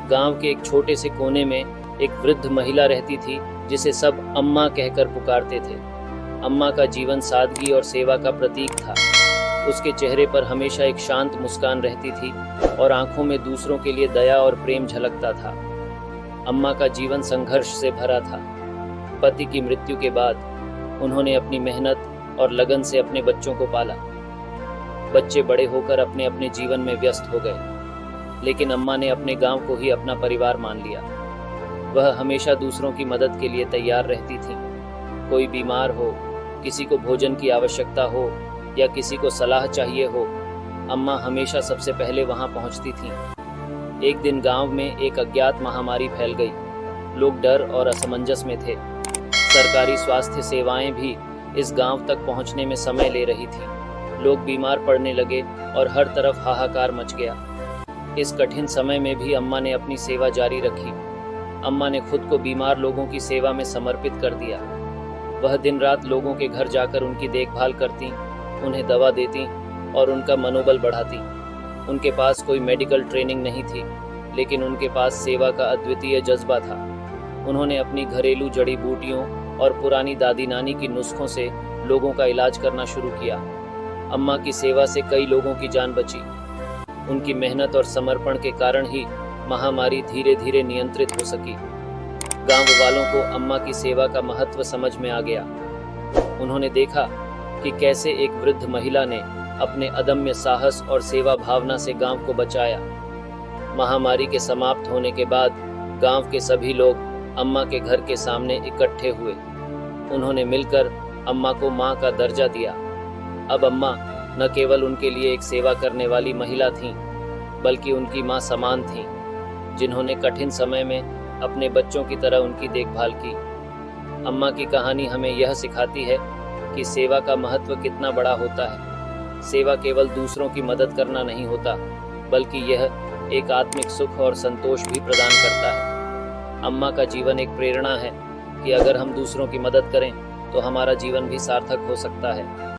गांव के एक छोटे से कोने में एक वृद्ध महिला रहती थी जिसे सब अम्मा कहकर पुकारते थे। अम्मा का जीवन सादगी और सेवा का प्रतीक था। उसके चेहरे पर हमेशा एक शांत मुस्कान रहती थी और आंखों में दूसरों के लिए दया और प्रेम झलकता था। अम्मा का जीवन संघर्ष से भरा था। पति की मृत्यु के बाद उन्होंने अपनी मेहनत और लगन से अपने बच्चों को पाला। बच्चे बड़े होकर अपने अपने जीवन में व्यस्त हो गए, लेकिन अम्मा ने अपने गांव को ही अपना परिवार मान लिया। वह हमेशा दूसरों की मदद के लिए तैयार रहती थी। कोई बीमार हो, किसी को भोजन की आवश्यकता हो या किसी को सलाह चाहिए हो, अम्मा हमेशा सबसे पहले वहां पहुंचती थीं। एक दिन गांव में एक अज्ञात महामारी फैल गई। लोग डर और असमंजस में थे। सरकारी स्वास्थ्य सेवाएं भी इस गांव तक पहुंचने में समय ले रही थी। लोग बीमार पड़ने लगे और हर तरफ हाहाकार मच गया। इस कठिन समय में भी अम्मा ने अपनी सेवा जारी रखी। अम्मा ने खुद को बीमार लोगों की सेवा में समर्पित कर दिया। वह दिन रात लोगों के घर जाकर उनकी देखभाल करती, उन्हें दवा देती और उनका मनोबल बढ़ाती। उनके पास कोई मेडिकल ट्रेनिंग नहीं थी, लेकिन उनके पास सेवा का अद्वितीय जज्बा था। उन्होंने अपनी घरेलू जड़ी बूटियों और पुरानी दादी नानी की नुस्खों से लोगों का इलाज करना शुरू किया। अम्मा की सेवा से कई लोगों की जान बची। उनकी मेहनत और समर्पण के कारण ही महामारी धीरे धीरे नियंत्रित हो सकी। गांव वालों को अम्मा की सेवा का महत्व समझ में आ गया। उन्होंने देखा कि कैसे एक वृद्ध महिला ने अपने अदम्य साहस और सेवा भावना से गांव को बचाया। महामारी के समाप्त होने के बाद गांव के सभी लोग अम्मा के घर के सामने इकट्ठे हुए। उन्होंने मिलकर अम्मा को मां का दर्जा दिया। अब अम्मा न केवल उनके लिए एक सेवा करने वाली महिला थीं, बल्कि उनकी मां समान थीं, जिन्होंने कठिन समय में अपने बच्चों की तरह उनकी देखभाल की। अम्मा की कहानी हमें यह सिखाती है कि सेवा का महत्व कितना बड़ा होता है। सेवा केवल दूसरों की मदद करना नहीं होता, बल्कि यह एक आत्मिक सुख और संतोष भी प्रदान करता है। अम्मा का जीवन एक प्रेरणा है कि अगर हम दूसरों की मदद करें तो हमारा जीवन भी सार्थक हो सकता है।